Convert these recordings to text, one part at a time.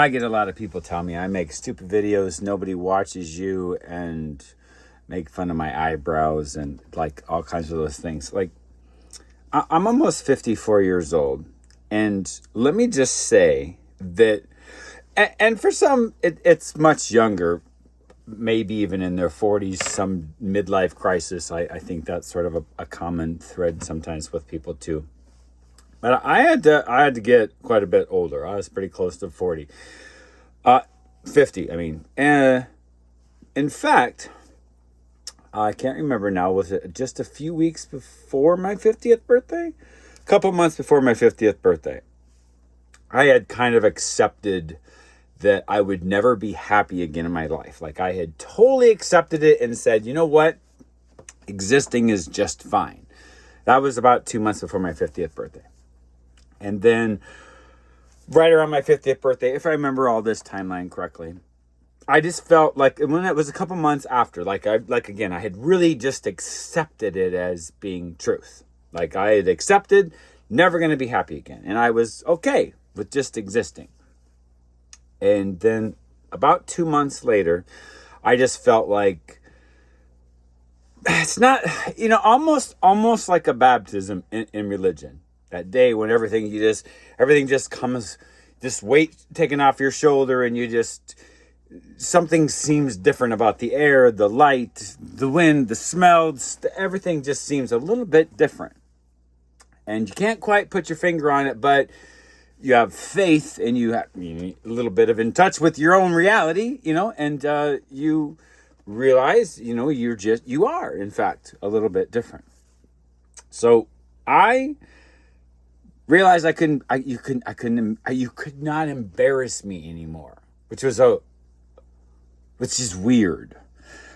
I get a lot of people tell me I make stupid videos, nobody watches you, and make fun of my eyebrows and like all kinds of those things. Like, I'm almost 54 years old, and let me just say that, and for some, it's much younger, maybe even in their 40s, some midlife crisis. I think that's sort of a common thread sometimes with people too. But I had to get quite a bit older. I was pretty close to 40. 50, I mean. In fact, I can't remember now. Was it just a few weeks before my 50th birthday? A couple months before my 50th birthday. I had kind of accepted that I would never be happy again in my life. Like, I had totally accepted it and said, you know what? Existing is just fine. That was about 2 months before my 50th birthday. And then right around my 50th birthday, if I remember all this timeline correctly, I just felt like when it was a couple months after, I had really just accepted it as being truth. Like, I had accepted never going to be happy again. And I was okay with just existing. And then about 2 months later, I just felt like it's not, almost like a baptism in religion. That day when everything just comes, just weight taken off your shoulder, and something seems different about the air, the light, the wind, the smells, everything just seems a little bit different. And you can't quite put your finger on it, but you have faith, and you have a little bit of in touch with your own reality, and you realize, you are, in fact, a little bit different. So I realized you could not embarrass me anymore, which is weird.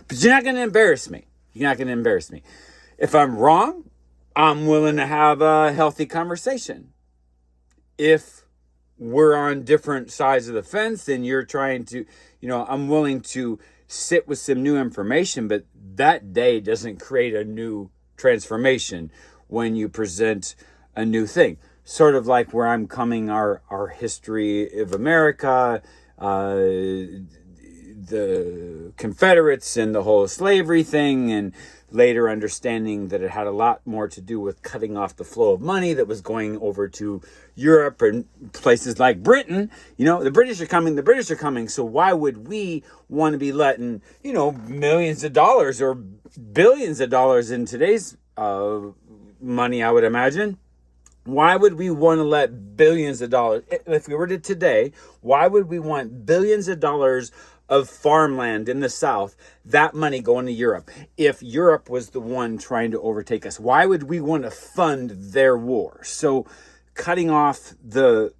But you're not going to embarrass me. You're not going to embarrass me. If I'm wrong, I'm willing to have a healthy conversation. If we're on different sides of the fence and you're trying to, I'm willing to sit with some new information, but that day doesn't create a new transformation when you present a new thing. Sort of like where I'm coming, our history of America, the Confederates and the whole slavery thing, and later understanding that it had a lot more to do with cutting off the flow of money that was going over to Europe and places like Britain. The British are coming. So why would we want to be letting, millions of dollars or billions of dollars in today's money, I would imagine? Why would we want to let billions of dollars, if we were to today, why would we want billions of dollars of farmland in the South, that money going to Europe? If Europe was the one trying to overtake us, why would we want to fund their war? So cutting off the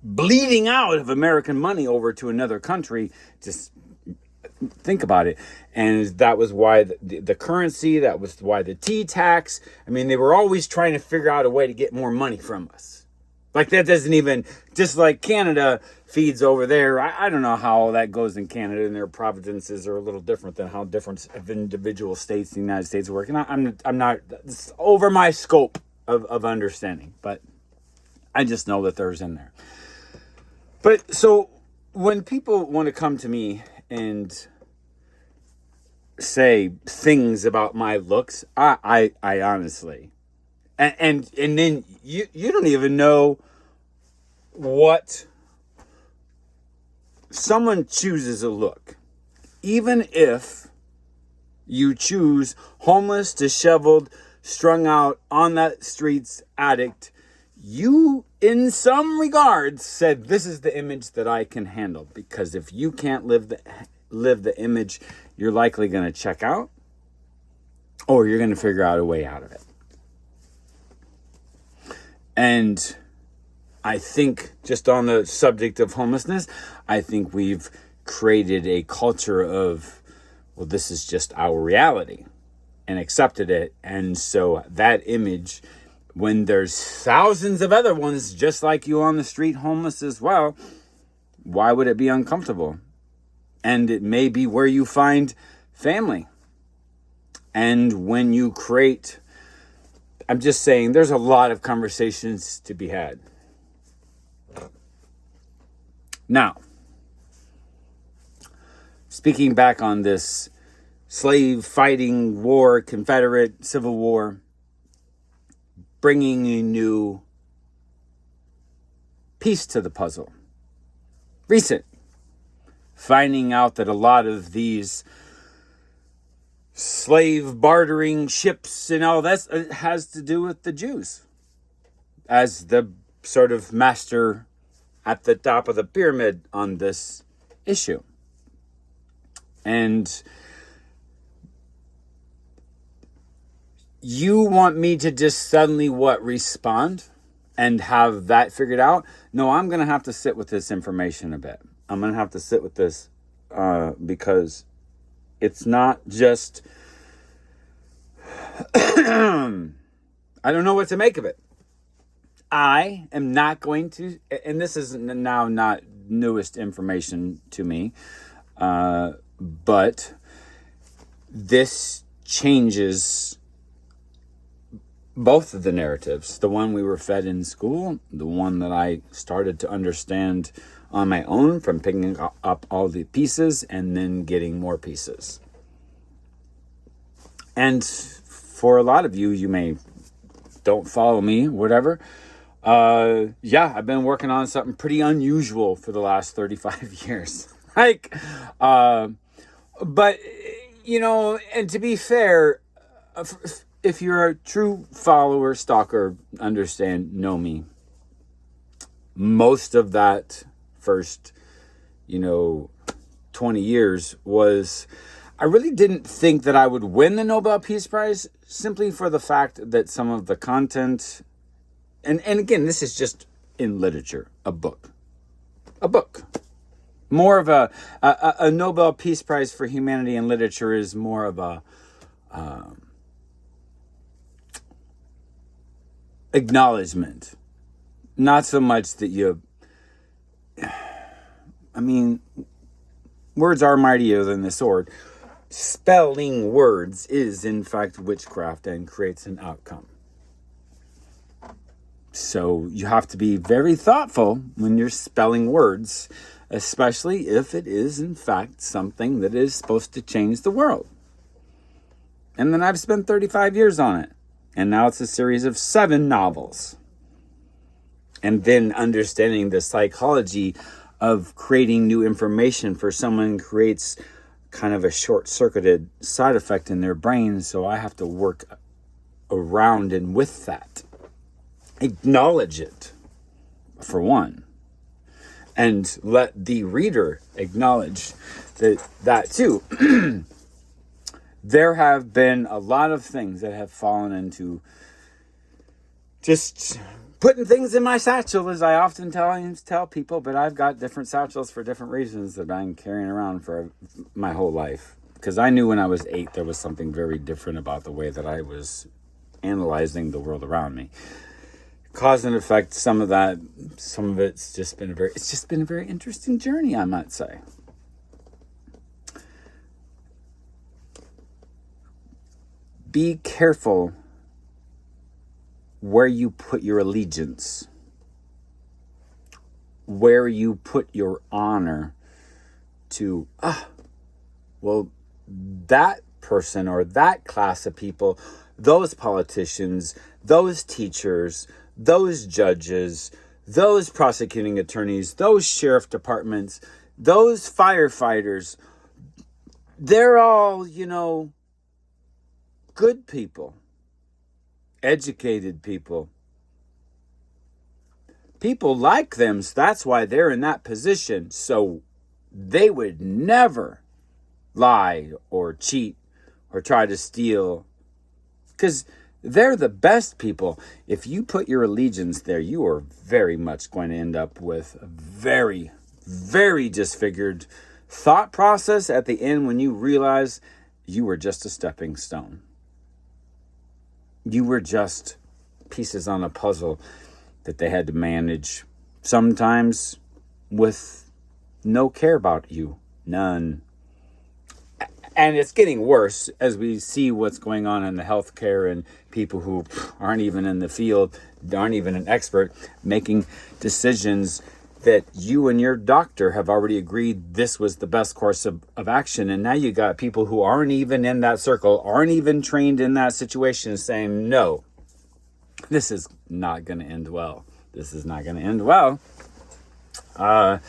bleeding out of American money over to another country, just think about it. And that was why the currency, that was why the tea tax. I mean, they were always trying to figure out a way to get more money from us. Like, that doesn't even, just like Canada feeds over there. I don't know how all that goes in Canada, and their provinces are a little different than how different individual states in the United States work. And I'm not, it's over my scope of understanding, but I just know that there's in there. But so when people want to come to me and say things about my looks, I honestly, and then you don't even know what someone chooses a look. Even if you choose homeless, disheveled, strung out on the streets, addict, you, in some regards, said, this is the image that I can handle. Because if you can't live the image, you're likely going to check out, or you're going to figure out a way out of it. And I think, just on the subject of homelessness, I think we've created a culture of, well, this is just our reality, and accepted it. And so that image, when there's thousands of other ones just like you on the street, homeless as well, why would it be uncomfortable? And it may be where you find family. And when you create, I'm just saying, there's a lot of conversations to be had. Now, speaking back on this slave fighting war, Confederate Civil War, bringing a new piece to the puzzle. Recent. Finding out that a lot of these slave bartering ships and all that has to do with the Jews as the sort of master at the top of the pyramid on this issue. And you want me to just suddenly respond and have that figured out? No, I'm going to have to sit with this information a bit. I'm going to have to sit with this because it's not just, I don't know what to make of it. I am not going to, and this is now not newest information to me, but this changes both of the narratives. The one we were fed in school, the one that I started to understand on my own from picking up all the pieces and then getting more pieces. And for a lot of you, you may don't follow me, whatever. I've been working on something pretty unusual for the last 35 years. But, and to be fair, if you're a true follower, stalker, know me, most of that first, 20 years was, I really didn't think that I would win the Nobel Peace Prize simply for the fact that some of the content, and again, this is just in literature, a book. More of a Nobel Peace Prize for humanity in literature is more of a acknowledgement. Not so much that words are mightier than the sword. Spelling words is, in fact, witchcraft and creates an outcome. So you have to be very thoughtful when you're spelling words, especially if it is, in fact, something that is supposed to change the world. And then I've spent 35 years on it. And now it's a series of 7 novels. And then understanding the psychology of creating new information for someone creates kind of a short-circuited side effect in their brain. So I have to work around and with that. Acknowledge it, for one. And let the reader acknowledge that too. There have been a lot of things that have fallen into just putting things in my satchel, as I often tell people, but I've got different satchels for different reasons that I'm carrying around for my whole life. Because I knew when I was 8, there was something very different about the way that I was analyzing the world around me. Cause and effect, some of it's just been a very interesting journey, I might say. Be careful where you put your allegiance, where you put your honor to, that person or that class of people, those politicians, those teachers, those judges, those prosecuting attorneys, those sheriff departments, those firefighters, they're all, good people, educated people. People like them, so that's why they're in that position. So they would never lie or cheat or try to steal, because they're the best people. If you put your allegiance there, you are very much going to end up with a very, very disfigured thought process at the end when you realize you were just a stepping stone. You were just pieces on a puzzle that they had to manage, sometimes with no care about you, none. And it's getting worse as we see what's going on in the healthcare and people who aren't even in the field, aren't even an expert, making decisions that you and your doctor have already agreed this was the best course of action. And now you got people who aren't even in that circle, aren't even trained in that situation, saying, no, this is not going to end well. This is not going to end well. I'm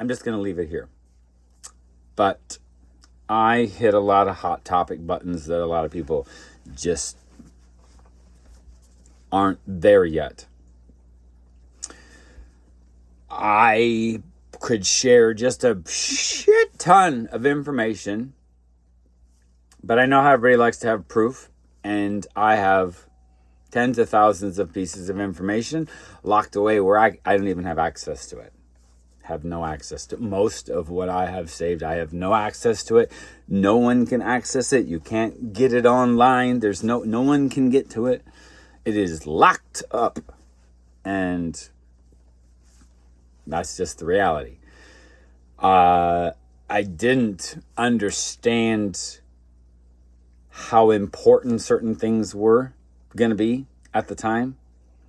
just going to leave it here. But I hit a lot of hot topic buttons that a lot of people just aren't there yet. I could share just a shit ton of information, but I know how everybody likes to have proof, and I have tens of thousands of pieces of information locked away where I don't even have access to it. Have no access to most of what I have saved. I have no access to it. No one can access it. You can't get it online. There's no one can get to it. It is locked up. And that's just the reality. I didn't understand how important certain things were going to be at the time,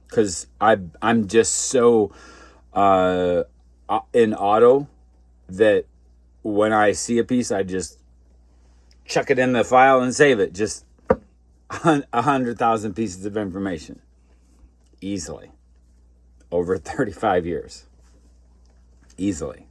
because I'm just so in auto that when I see a piece, I just chuck it in the file and save it. Just 100,000 pieces of information easily over 35 years. Easily.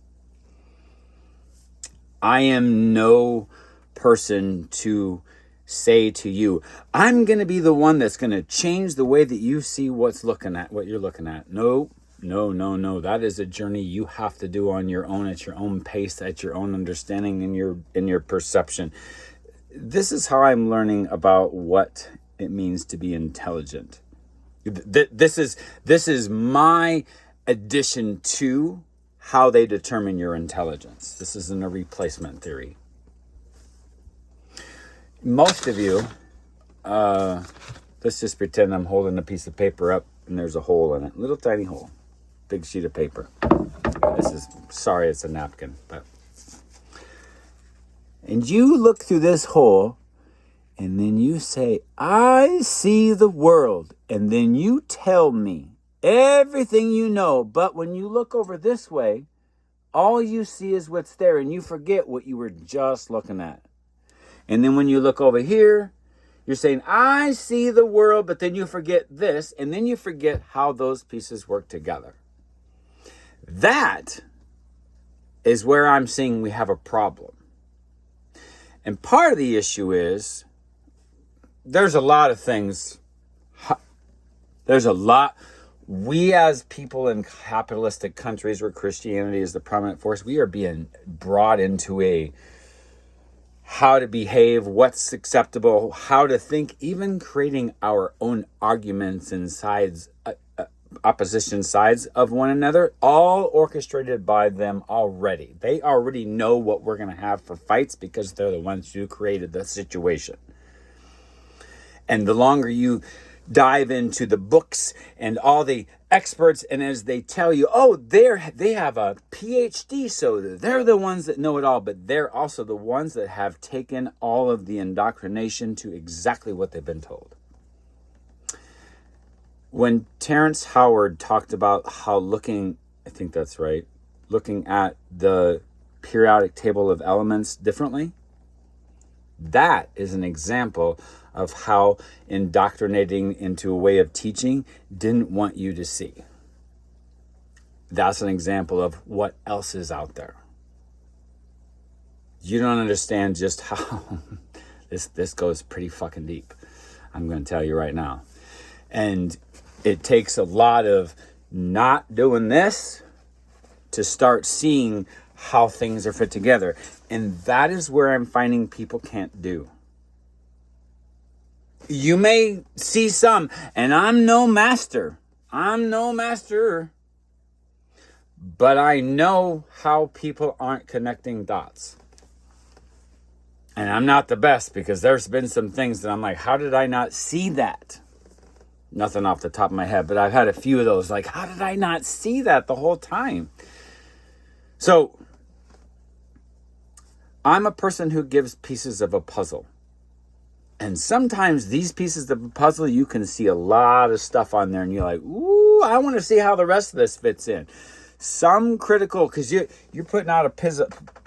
I am no person to say to you, I'm going to be the one that's going to change the way that you see what you're looking at. No. That is a journey you have to do on your own, at your own pace, at your own understanding, in your perception. This is how I'm learning about what it means to be intelligent. This is my addition to how they determine your intelligence. This isn't a replacement theory. Most of you, let's just pretend I'm holding a piece of paper up and there's a hole in it, little tiny hole. Big sheet of paper. Sorry, it's a napkin, and you look through this hole, and then you say, I see the world, and then you tell me everything you know, but when you look over this way, all you see is what's there, and you forget what you were just looking at. And then when you look over here, you're saying, I see the world, but then you forget this, and then you forget how those pieces work together. That is where I'm seeing we have a problem. And part of the issue is there's a lot of things. We as people in capitalistic countries where Christianity is the prominent force, we are being brought into a how to behave, what's acceptable, how to think, even creating our own arguments and sides, opposition sides of one another, all orchestrated by them already. They already know what we're going to have for fights because they're the ones who created the situation. And the longer you dive into the books and all the experts, and as they tell you, oh, they have a PhD, so they're the ones that know it all, but they're also the ones that have taken all of the indoctrination to exactly what they've been told. When Terrence Howard talked about how looking at the periodic table of elements differently, that is an example of how indoctrinating into a way of teaching didn't want you to see. That's an example of what else is out there. You don't understand just how this goes pretty fucking deep. I'm going to tell you right now. And it takes a lot of not doing this to start seeing how things are fit together. And that is where I'm finding people can't do. You may see some, and I'm no master, but I know how people aren't connecting dots. And I'm not the best, because there's been some things that I'm like, how did I not see that? Nothing off the top of my head, but I've had a few of those, like, how did I not see that the whole time? So, I'm a person who gives pieces of a puzzle. And sometimes these pieces of the puzzle, you can see a lot of stuff on there and you're like, ooh, I want to see how the rest of this fits in. Some critical, because you're putting out a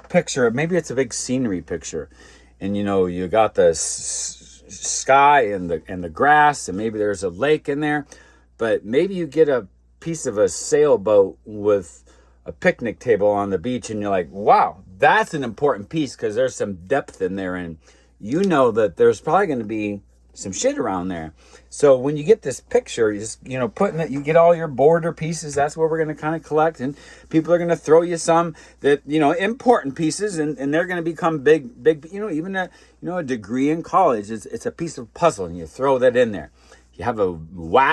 picture, maybe it's a big scenery picture, and you got the sky and the grass, and maybe there's a lake in there, but maybe you get a piece of a sailboat with a picnic table on the beach, and you're like, wow, that's an important piece because there's some depth in there, and that there's probably going to be some shit around there. So when you get this picture, you just, putting it, you get all your border pieces. That's what we're going to kind of collect. And people are going to throw you some that, important pieces, and they're going to become big, even a degree in college. It's a piece of puzzle, and you throw that in there. You have a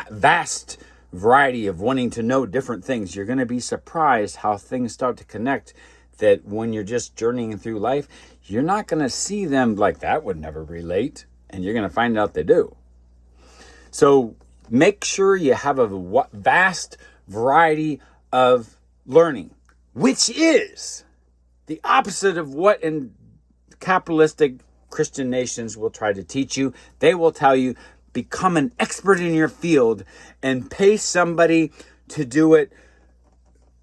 vast variety of wanting to know different things. You're going to be surprised how things start to connect, that when you're just journeying through life, you're not going to see them like that would never relate. And you're going to find out they do. So make sure you have a vast variety of learning, which is the opposite of what in capitalistic Christian nations will try to teach you. They will tell you, become an expert in your field and pay somebody to do it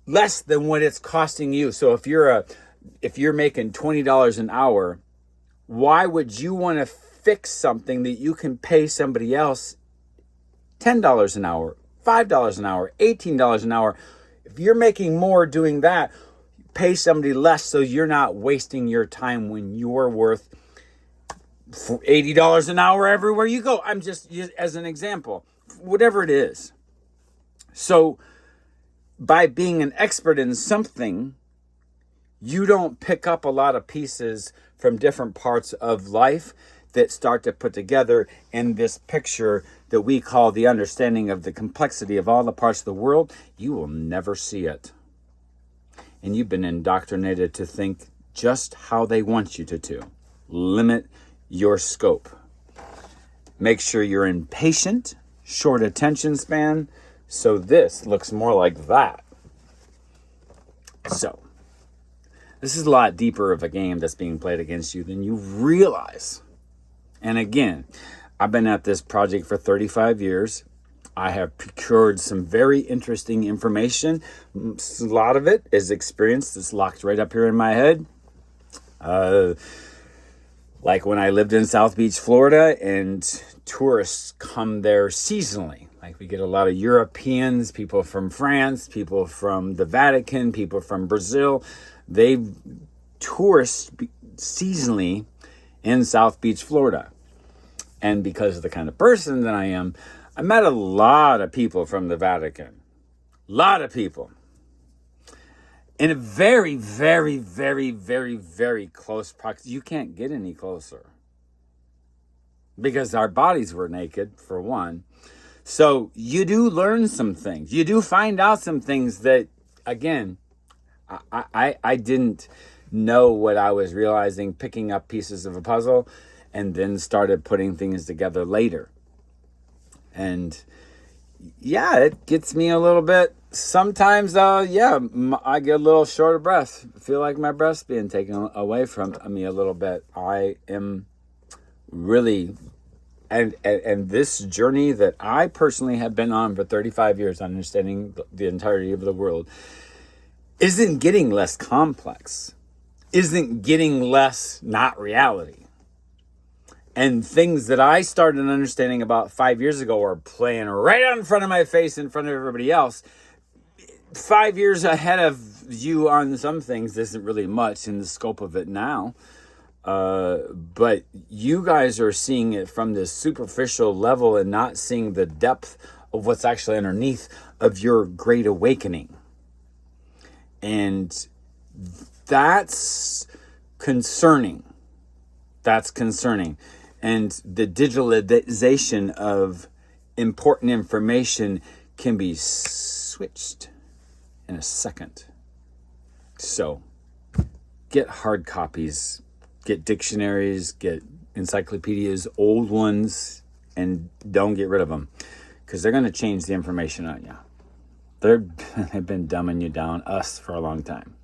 less than what it's costing you. So if you're making $20 an hour, why would you want to fix something that you can pay somebody else $10 an hour, $5 an hour, $18 an hour? If you're making more doing that, pay somebody less so you're not wasting your time when you're worth $80 an hour everywhere you go. I'm just as an example, whatever it is. So by being an expert in something, you don't pick up a lot of pieces from different parts of life that start to put together in this picture that we call the understanding of the complexity of all the parts of the world. You will never see it. And you've been indoctrinated to think just how they want you to. Limit your scope. Make sure you're impatient, short attention span, so this looks more like that. So, this is a lot deeper of a game that's being played against you than you realize. And again, I've been at this project for 35 years. I have procured some very interesting information. A lot of it is experience that's locked right up here in my head. Like when I lived in South Beach, Florida, and tourists come there seasonally. Like we get a lot of Europeans, people from France, people from the Vatican, people from Brazil. They tourist seasonally in South Beach, Florida. And because of the kind of person that I am, I met a lot of people from the Vatican. A lot of people. In a very, very, very, very, very close proximity. You can't get any closer. Because our bodies were naked, for one. So you do learn some things. You do find out some things that, again, I didn't know what I was realizing, picking up pieces of a puzzle, and then started putting things together later. And yeah, it gets me a little bit. Sometimes, I get a little short of breath. I feel like my breath's being taken away from me a little bit. I am really, and this journey that I personally have been on for 35 years, understanding the entirety of the world, isn't getting less complex, isn't getting less not reality. And things that I started understanding about 5 years ago are playing right out in front of my face, in front of everybody else. 5 years ahead of you on some things isn't really much in the scope of it now. But you guys are seeing it from this superficial level and not seeing the depth of what's actually underneath of your great awakening. And that's concerning. That's concerning. And the digitalization of important information can be switched in a second. So get hard copies, get dictionaries, get encyclopedias, old ones, and don't get rid of them because they're going to change the information on you. They've been dumbing you down, us, for a long time.